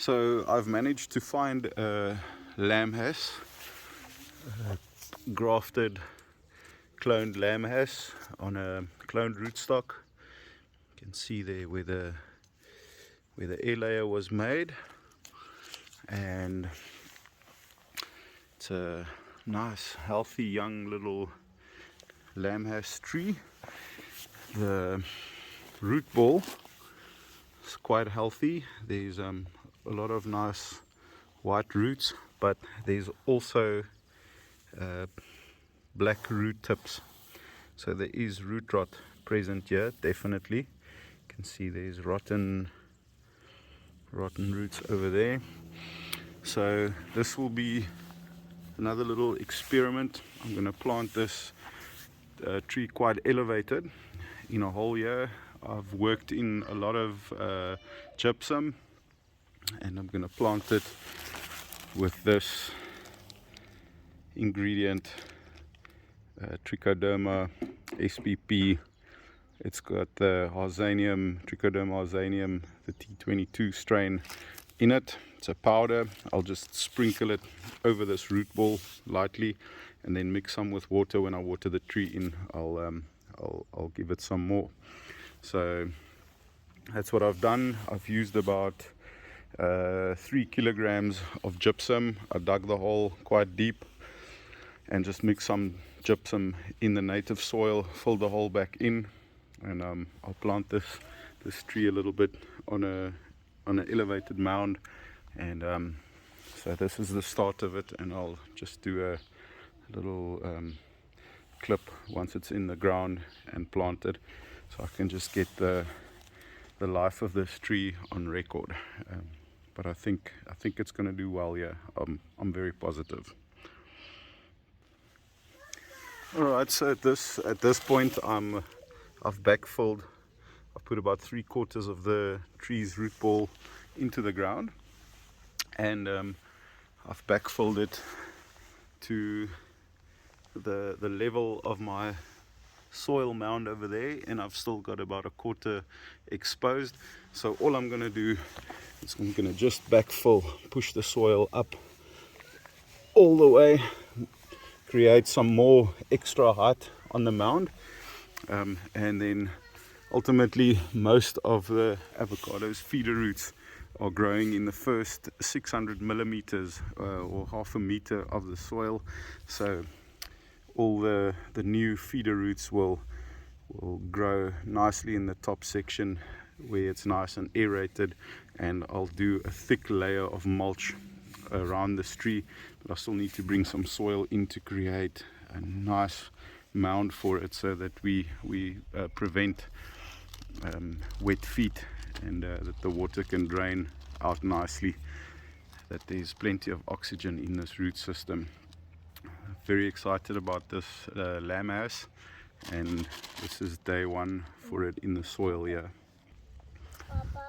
So I've managed to find a lamb has, grafted cloned lamb has on a cloned rootstock. You can see there where the air layer was made, and it's a nice healthy young little lamb has tree. The root ball is quite healthy. There's a lot of nice white roots, but there's also black root tips, so there is root rot present here, definitely. You can see there's rotten roots over there. So this will be another little experiment. I'm going to plant this tree quite elevated in a hole here. I've worked in a lot of gypsum, and I'm going to plant it with this ingredient, Trichoderma SPP. It's got the Trichoderma harzanium, the T22 strain in it. It's a powder. I'll just sprinkle it over this root ball lightly, and then mix some with water. When I water the tree in, I'll give it some more. So that's what I've done. I've used about 3 kilograms of gypsum. I dug the hole quite deep and just mix some gypsum in the native soil, fill the hole back in, and I'll plant this tree a little bit on an elevated mound. And so this is the start of it, and I'll just do a little clip once it's in the ground and planted, so I can just get the life of this tree on record. But I think it's going to do well. Yeah, I'm very positive. All right, so at this point I've backfilled. I've put about 3/4 of the tree's root ball into the ground, and I've backfilled it to the level of my soil mound over there, and I've still got about 1/4 exposed. So all I'm going to do is I'm going to just backfill, push the soil up all the way, create some more extra height on the mound, and then ultimately most of the avocado's feeder roots are growing in the first 600 millimeters or half a meter of the soil. So all the new feeder roots will grow nicely in the top section where it's nice and aerated, and I'll do a thick layer of mulch around this tree, but I still need to bring some soil in to create a nice mound for it, so that we prevent wet feet, and that the water can drain out nicely, that there's plenty of oxygen in this root system. Very excited about this lamb has, and this is day one for it in the soil here.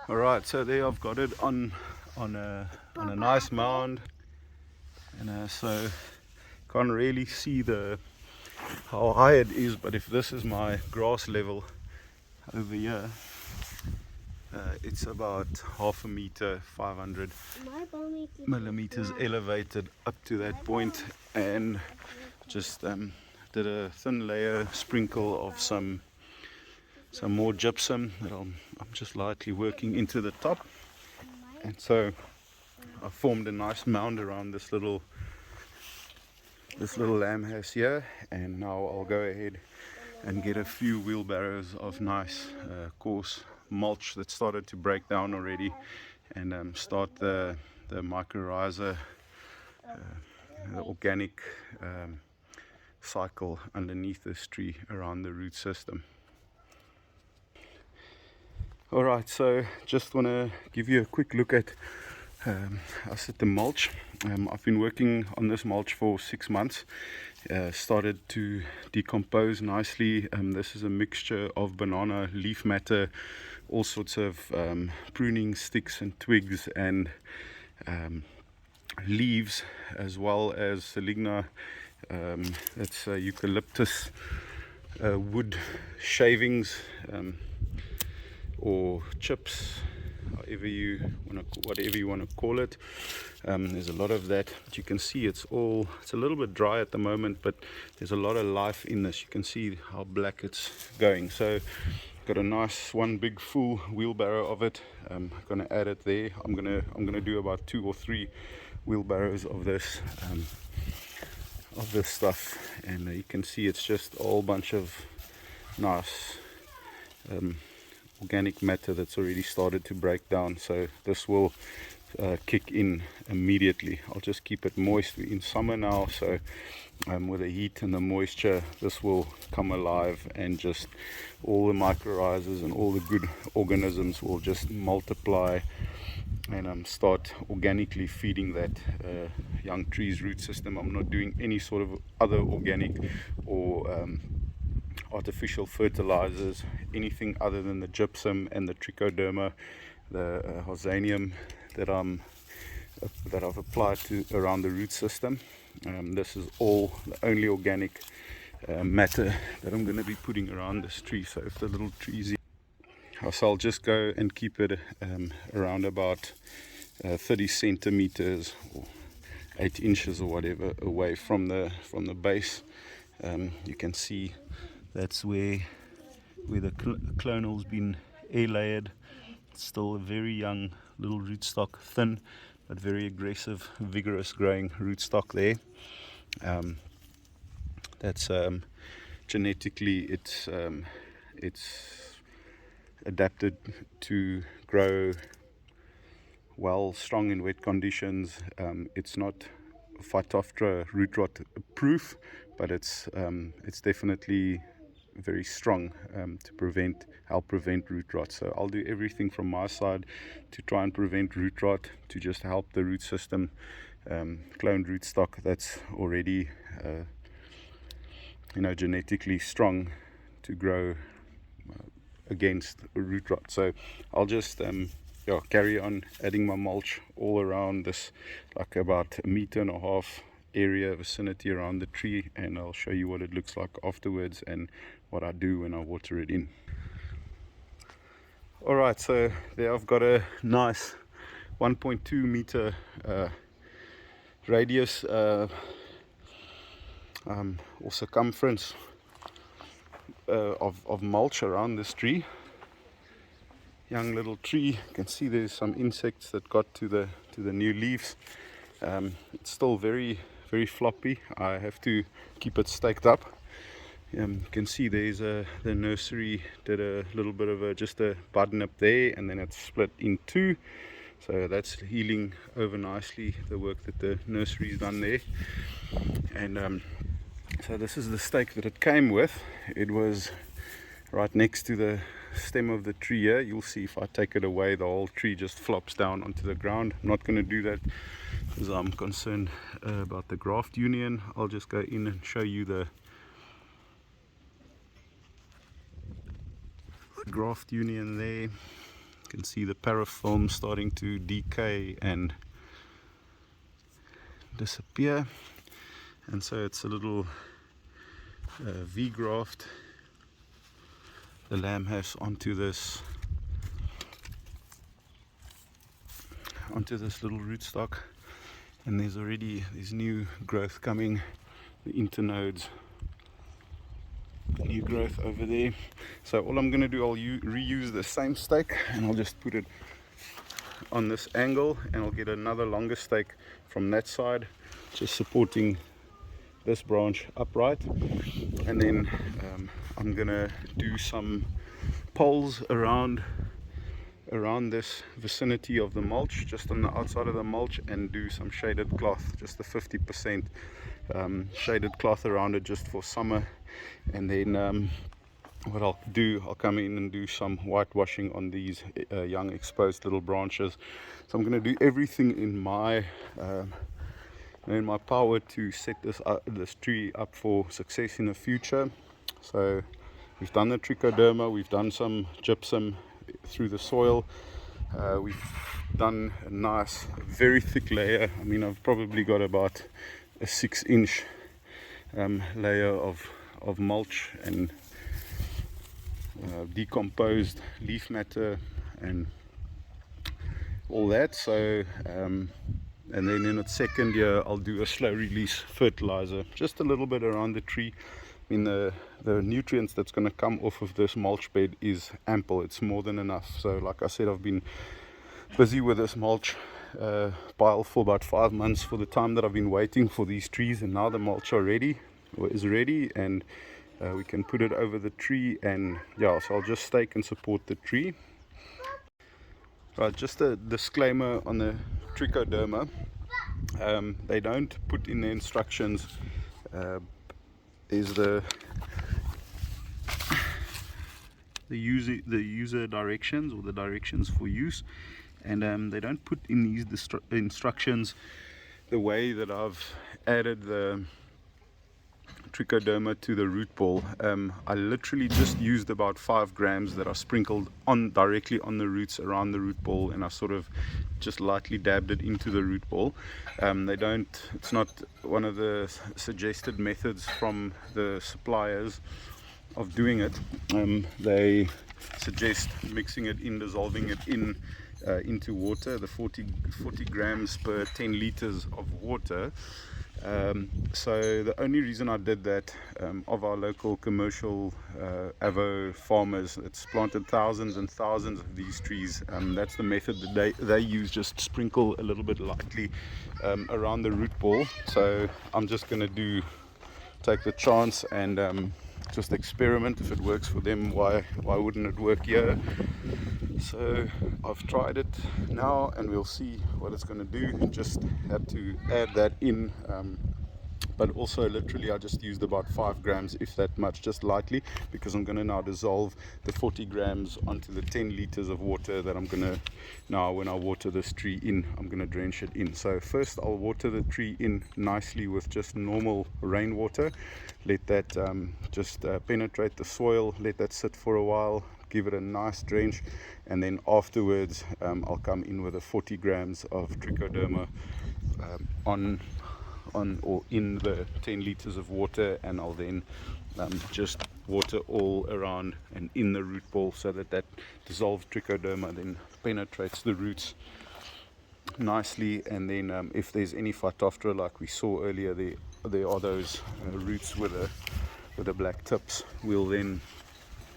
All right, so there I've got it on a nice mound, and so can't really see how high it is, but if this is my grass level over here, it's about half a meter, 500 millimeters elevated up to that point, and just did a thin layer sprinkle of some more gypsum that I'm just lightly working into the top, and so I formed a nice mound around this little lamb house here. And now I'll go ahead and get a few wheelbarrows of nice coarse mulch that started to break down already, and start the mycorrhiza, the organic cycle underneath this tree around the root system. Alright, so just want to give you a quick look at the mulch. I've been working on this mulch for 6 months. Started to decompose nicely. This is a mixture of banana leaf matter, all sorts of pruning sticks and twigs, and leaves, as well as saligna. That's eucalyptus wood shavings, or chips, whatever you want to call it. There's a lot of that, but you can see it's a little bit dry at the moment, but there's a lot of life in this. You can see how black it's going. So got a nice one big full wheelbarrow of it. I'm gonna add it there. I'm gonna do about 2 or 3 wheelbarrows of this stuff, and you can see it's just a whole bunch of nice organic matter that's already started to break down. So this will kick in immediately. I'll just keep it moist. We're in summer now, so with the heat and the moisture, this will come alive, and just all the mycorrhizas and all the good organisms will just multiply and start organically feeding that young tree's root system. I'm not doing any sort of other organic or artificial fertilizers, anything other than the gypsum and the trichoderma, the hosanium that I've applied to around the root system. This is all the only organic matter that I'm going to be putting around this tree. So if the little tree's so I'll just go and keep it around about 30 centimeters or 8 inches or whatever away from the base. You can see that's where the clonal's been air layered. It's still a very young little rootstock, thin but very aggressive, vigorous growing rootstock there. That's genetically it's adapted to grow well, strong in wet conditions. It's not Phytophthora root rot proof, but it's definitely very strong to help prevent root rot. So I'll do everything from my side to try and prevent root rot, to just help the root system, cloned rootstock that's already genetically strong to grow against root rot. So I'll just carry on adding my mulch all around this, like about 1.5 meter area vicinity around the tree, and I'll show you what it looks like afterwards and what I do when I water it in. Alright, so there I've got a nice 1.2 meter radius or circumference of mulch around this tree. Young little tree. You can see there's some insects that got to the new leaves. It's still very, very floppy. I have to keep it staked up. You can see there's the nursery did a little bit of just a button up there, and then it's split in 2. So that's healing over nicely, the work that the nursery's done there. And so this is the stake that it came with. It was right next to the stem of the tree here. You'll see if I take it away, the whole tree just flops down onto the ground. I'm not going to do that because I'm concerned about the graft union. I'll just go in and show you the graft union there. You can see the parafilm starting to decay and disappear, and so it's a little V graft the lamb has onto this little rootstock, and there's new growth coming, the internodes, new growth over there. So all I'm going to do, I'll reuse the same stake, and I'll just put it on this angle, and I'll get another longer stake from that side, just supporting this branch upright. And then I'm gonna do some poles around this vicinity of the mulch, just on the outside of the mulch, and do some shaded cloth, just the 50% shaded cloth around it, just for summer. And then what I'll do, I'll come in and do some whitewashing on these young exposed little branches. So I'm going to do everything in my power to set this tree up for success in the future. So we've done the trichoderma, we've done some gypsum through the soil, we've done a nice very thick layer. I mean, I've probably got about a 6-inch layer of mulch and decomposed leaf matter and all that. So and then in its second year I'll do a slow release fertilizer, just a little bit around the tree. I mean, the nutrients that's going to come off of this mulch bed is ample. It's more than enough. So like I said, I've been busy with this mulch pile for about 5 months, for the time that I've been waiting for these trees, and now the mulch are ready, or is ready, and we can put it over the tree. And yeah, so I'll just stake and support the tree. Right, just a disclaimer on the trichoderma. They don't put in the instructions is the user directions, or the directions for use, and they don't put in these instructions the way that I've added the trichoderma to the root ball. I literally just used about 5 grams that I sprinkled on directly on the roots around the root ball, and I sort of just lightly dabbed it into the root ball. It's not one of the suggested methods from the suppliers of doing it. They suggest mixing it in, dissolving it in into water, the 40 grams per 10 liters of water. So the only reason I did that, of our local commercial avo farmers that's planted thousands and thousands of these trees, that's the method that they use, just sprinkle a little bit lightly around the root ball. So I'm just going to take the chance and just experiment. If it works for them, why wouldn't it work here? So I've tried it now, and we'll see what it's going to do. Just had to add that in, but also literally I just used about 5 grams, if that much, just lightly, because I'm going to now dissolve the 40 grams onto the 10 liters of water that I'm going to, now when I water this tree in, I'm going to drench it in. So first I'll water the tree in nicely with just normal rainwater, let that just penetrate the soil, let that sit for a while, give it a nice drench, and then afterwards I'll come in with a 40 grams of trichoderma on or in the 10 liters of water, and I'll then just water all around and in the root ball, so that dissolved trichoderma then penetrates the roots nicely. And then if there's any Phytophthora, like we saw earlier, there are those roots with the black tips, we'll then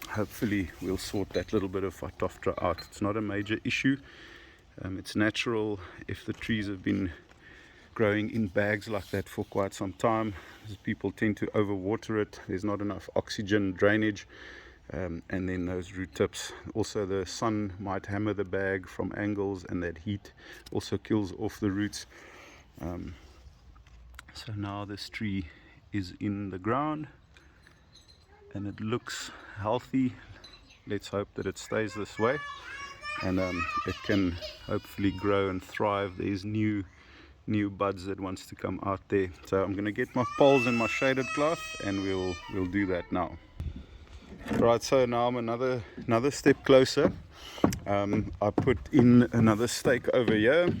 hopefully we'll sort that little bit of Phytophthora out. It's not a major issue. It's natural if the trees have been growing in bags like that for quite some time. People tend to overwater it. There's not enough oxygen drainage, and then those root tips. Also, the sun might hammer the bag from angles, and that heat also kills off the roots. So now this tree is in the ground, and it looks healthy. Let's hope that it stays this way, and it can hopefully grow and thrive. There's new buds that wants to come out there. So I'm going to get my poles and my shaded cloth, and we'll do that now. Right, so now I'm another step closer. I put in another stake over here,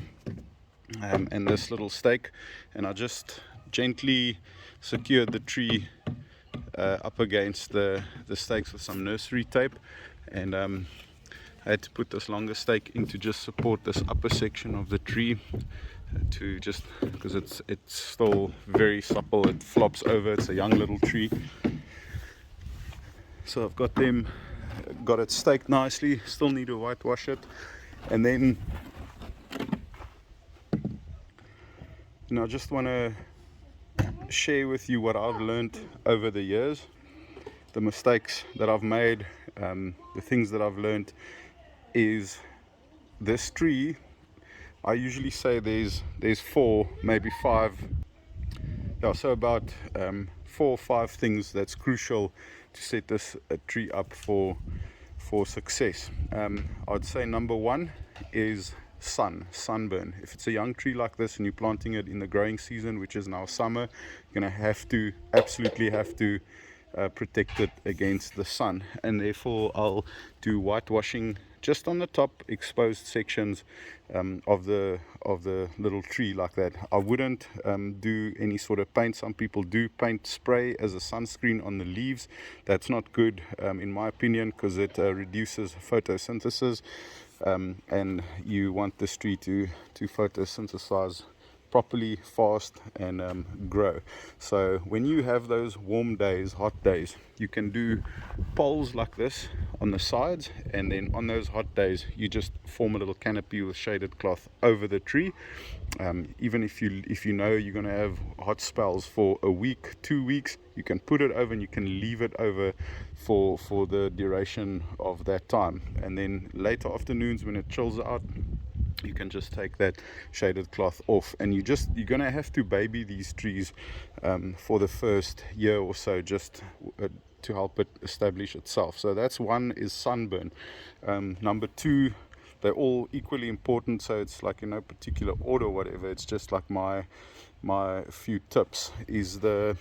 and this little stake, and I just gently secured the tree up against the stakes with some nursery tape, and I had to put this longer stake in to just support this upper section of the tree, to just because it's still very supple, it flops over, it's a young little tree. So I've got it staked nicely, still need to whitewash it, and then I just want to share with you what I've learned over the years, the mistakes that I've made. The things that I've learned is this tree, I usually say there's 4, maybe 5, so about 4 or 5 things that's crucial to set this tree up for success. I'd say number 1 is sunburn. If it's a young tree like this and you're planting it in the growing season, which is now summer, you're going to absolutely have to protect it against the sun, and therefore I'll do whitewashing just on the top exposed sections of the little tree like that. I wouldn't do any sort of paint. Some people do paint spray as a sunscreen on the leaves. That's not good in my opinion, because it reduces photosynthesis. and you want this tree to photosynthesize properly, fast, and grow. So when you have those warm days, hot days, you can do poles like this on the sides, and then on those hot days you just form a little canopy with shaded cloth over the tree. Even if you know you're going to have hot spells for a week, 2 weeks, you can put it over and you can leave it over for the duration of that time. And then later afternoons when it chills out, you can just take that shaded cloth off, and you're gonna have to baby these trees for the first year or so, just to help it establish itself. So that's one, is sunburn. Number two, they're all equally important, so it's like in no particular order or whatever, it's just like my few tips, is the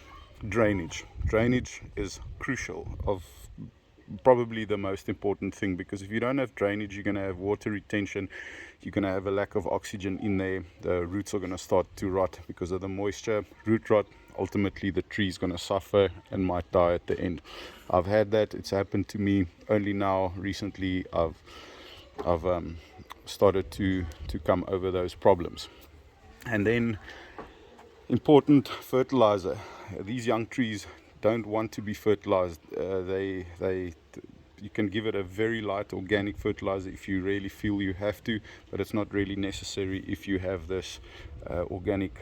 drainage. Drainage is crucial, of probably the most important thing, because if you don't have drainage, you're going to have water retention, you're going to have a lack of oxygen in there, the roots are going to start to rot because of the moisture, root rot. Ultimately the tree is going to suffer and might die at the end. I've had that, it's happened to me. Only now recently I've started to come over those problems. And then important, fertilizer. These young trees don't want to be fertilized. You can give it a very light organic fertilizer if you really feel you have to, but it's not really necessary if you have this organic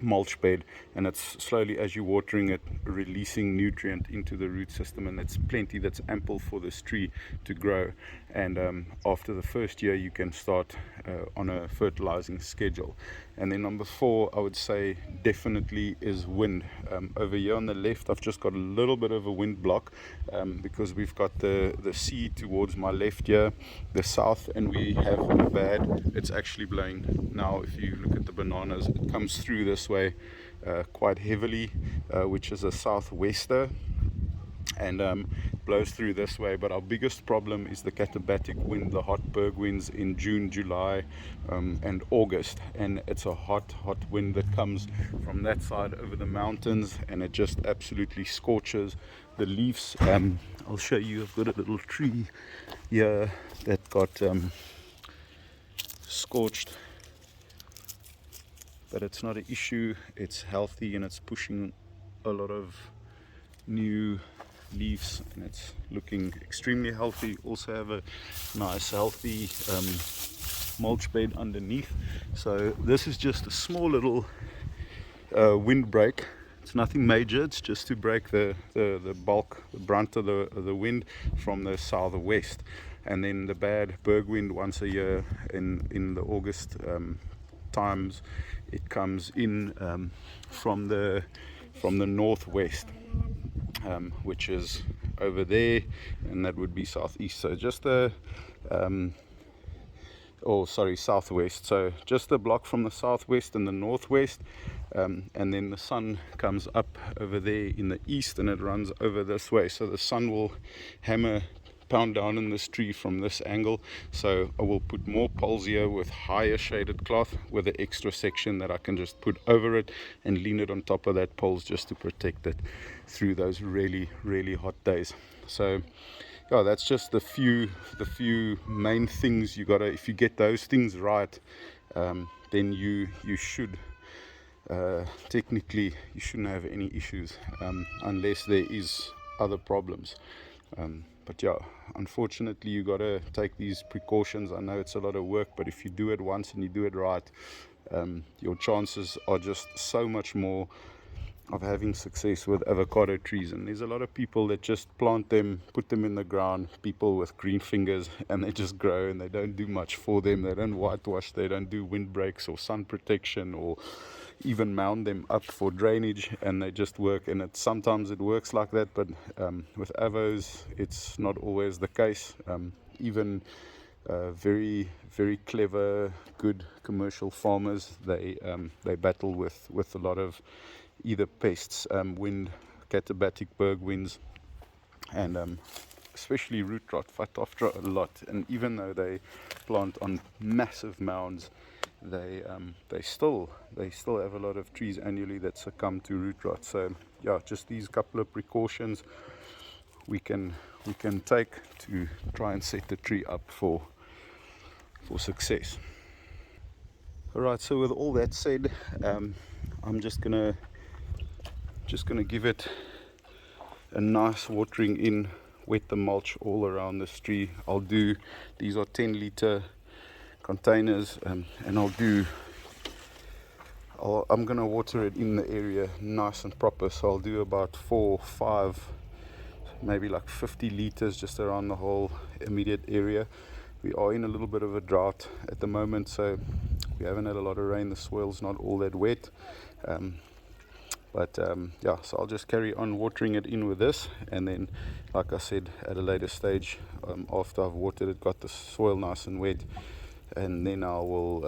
mulch bed, and it's slowly, as you're watering it, releasing nutrient into the root system, and that's plenty, that's ample for this tree to grow. And after the first year you can start on a fertilizing schedule. And then number four, I would say definitely, is wind. Over here on the left I've just got a little bit of a wind block, because we've got the sea towards my left here, the south, and we have a bad, it's actually blowing now. If you look at the bananas, it comes through this way quite heavily, which is a southwester, and blows through this way. But our biggest problem is the katabatic wind, the hot berg winds in June, July, and August. And it's a hot wind that comes from that side over the mountains, and it just absolutely scorches the leaves. I'll show you, I've got a little tree here that got scorched, but it's not an issue, it's healthy, and it's pushing a lot of new leaves, and it's looking extremely healthy. Also have a nice healthy mulch bed underneath. So this is just a small little windbreak. It's nothing major, it's just to break the bulk, the brunt of the wind from the southwest. And then the bad berg wind once a year in the August times, it comes in from the northwest, which is over there, and that would be southeast. So just southwest. So just a block from the southwest and the northwest, and then the sun comes up over there in the east, and it runs over this way. So the sun will pound down in this tree from this angle. So I will put more poles here with higher shaded cloth, with an extra section that I can just put over it and lean it on top of that poles, just to protect it through those really hot days. So yeah, that's just the few main things you gotta, if you get those things right, then you should technically you shouldn't have any issues, unless there is other problems. But yeah, unfortunately you gotta take these precautions. I know it's a lot of work, but if you do it once and you do it right, your chances are just so much more of having success with avocado trees. And there's a lot of people that just plant them, put them in the ground, people with green fingers, and they just grow, and they don't do much for them. They don't whitewash, they don't do windbreaks or sun protection, or even mound them up for drainage, and they just work. And sometimes it works like that, but with avos it's not always the case. Even very clever, good commercial farmers, they battle with a lot of either pests, wind, katabatic berg winds, and especially root rot, phytophthora a lot. And even though they plant on massive mounds, they still have a lot of trees annually that succumb to root rot. So yeah, just these couple of precautions we can take to try and set the tree up for success. Alright, so with all that said, I'm just gonna give it a nice watering in, wet the mulch all around this tree. These are 10-liter containers, and I'm gonna water it in the area nice and proper. So I'll do about 4, 5, maybe like 50 liters just around the whole immediate area. We are in a little bit of a drought at the moment, so we haven't had a lot of rain. The soil's not all that wet, yeah, so I'll just carry on watering it in with this, and then, like I said, at a later stage, after I've watered it, got the soil nice and wet, and then I'll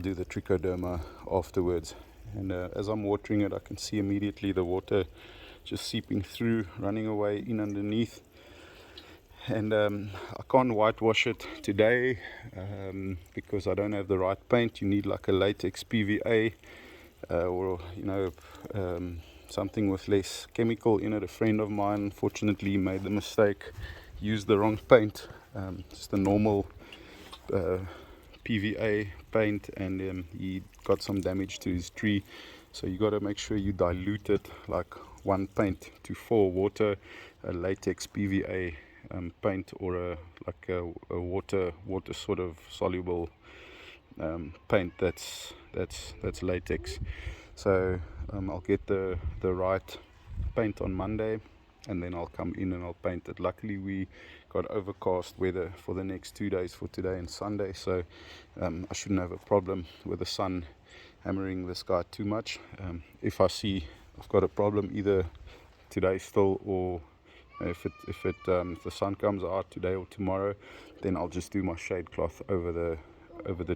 do the trichoderma afterwards. And as I'm watering it, I can see immediately the water just seeping through, running away in underneath. And I can't whitewash it today because I don't have the right paint. You need like a latex PVA or something with less chemical in it. A friend of mine unfortunately made the mistake, used the wrong paint, just a normal PVA paint, and he got some damage to his tree. So you got to make sure you dilute it, like 1 paint to 4 water, a latex PVA paint, or a water sort of soluble paint that's latex. So I'll get the right paint on Monday, and then I'll come in and I'll paint it. Luckily we got overcast weather for the next 2 days, for today and Sunday, so I shouldn't have a problem with the sun hammering the sky too much. If I see I've got a problem either today still, or if the sun comes out today or tomorrow, then I'll just do my shade cloth over the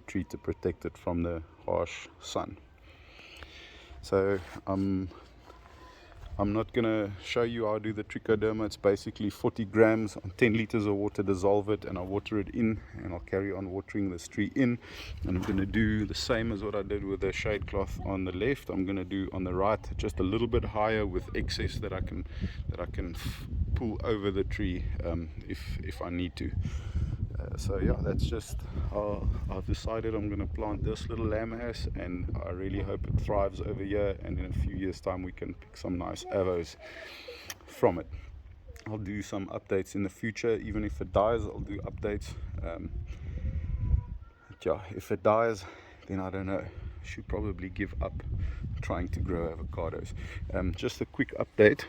tree to protect it from the harsh sun. So I'm not going to show you how I do the trichoderma. It's basically 40 grams on 10 liters of water, dissolve it, and I'll water it in, and I'll carry on watering this tree in. And I'm going to do the same as what I did with the shade cloth on the left. I'm going to do on the right just a little bit higher with excess that I can pull over the tree if I need to. So yeah, that's just how I've decided I'm going to plant this little lamb house, and I really hope it thrives over here, and in a few years time we can pick some nice avos from it. I'll do some updates in the future. Even if it dies, I'll do updates. Yeah, if it dies, then I don't know, should probably give up trying to grow avocados. Just a quick update.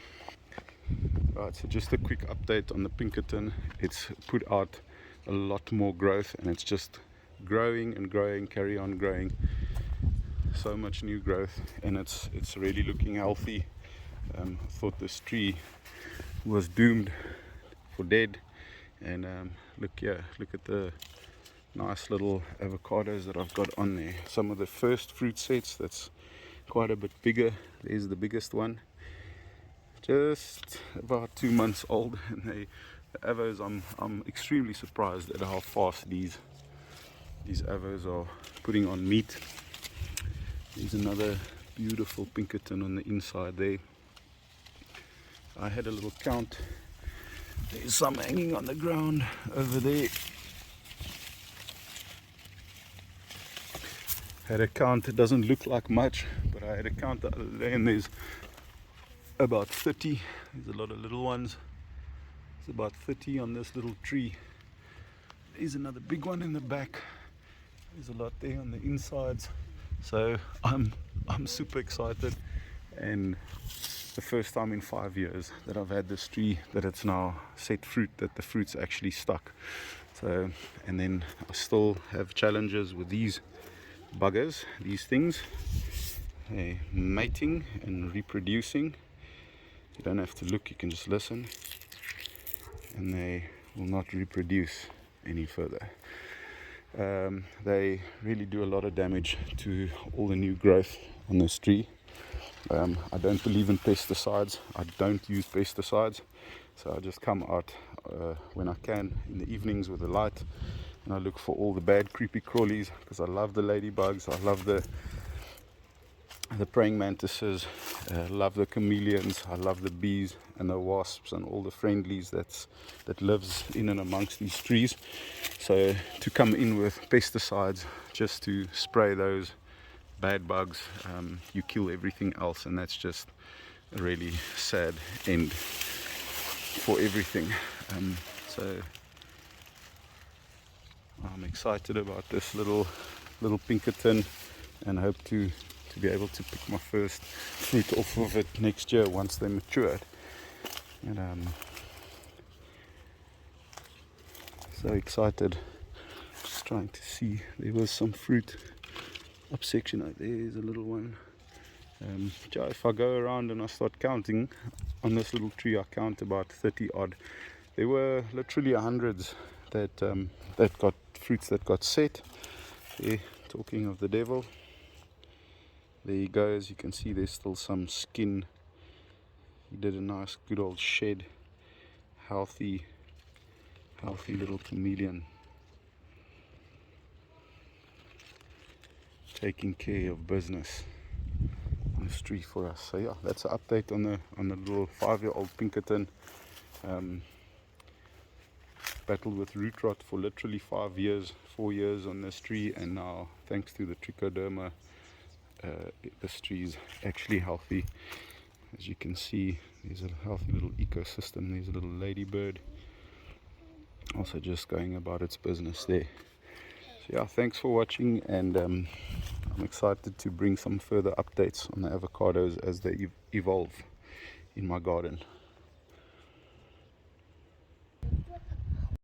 Right, so just a quick update on the Pinkerton. It's put out a lot more growth, and it's just growing and growing, carry on growing. So much new growth, and it's really looking healthy. I thought this tree was doomed for dead, and look at the nice little avocados that I've got on there. Some of the first fruit sets that's quite a bit bigger. There's the biggest one, just about 2 months old, and the avos, I'm extremely surprised at how fast these avos are putting on meat. There's another beautiful Pinkerton on the inside there. I had a little count. There's some hanging on the ground over there. Had a count. It doesn't look like much, but I had a count the other day, and there's about 30. There's a lot of little ones. There's about 30 on this little tree. There's another big one in the back. There's a lot there on the insides. So I'm super excited, and the first time in 5 years that I've had this tree that it's now set fruit, that the fruit's actually stuck. So, and then I still have challenges with these buggers, these things. They're mating and reproducing. You don't have to look, you can just listen, and they will not reproduce any further. They really do a lot of damage to all the new growth on this tree. I don't believe in pesticides. I don't use pesticides, so I just come out when I can in the evenings with the light, and I look for all the bad creepy crawlies, because I love the ladybugs, I love the the praying mantises, love the chameleons, I love the bees and the wasps and all the friendlies that lives in and amongst these trees. So to come in with pesticides just to spray those bad bugs, you kill everything else, and that's just a really sad end for everything. So I'm excited about this little Pinkerton, and hope to be able to pick my first fruit off of it next year once they matured. And so excited. Just trying to see, there was some fruit up section. Oh, there's a little one. If I go around and I start counting on this little tree, I count about 30 odd. There were literally hundreds that got fruits that got set. There, talking of the devil, there he goes. You can see there's still some skin. He did a nice good old shed. Healthy little chameleon, taking care of business on this tree for us. So yeah, that's an update on the little 5-year-old Pinkerton. Battled with root rot for literally 4 years on this tree, and now thanks to the trichoderma, this tree is actually healthy. As you can see, there's a healthy little ecosystem. There's a little ladybird also just going about its business there. So yeah, thanks for watching, and I'm excited to bring some further updates on the avocados as they evolve in my garden.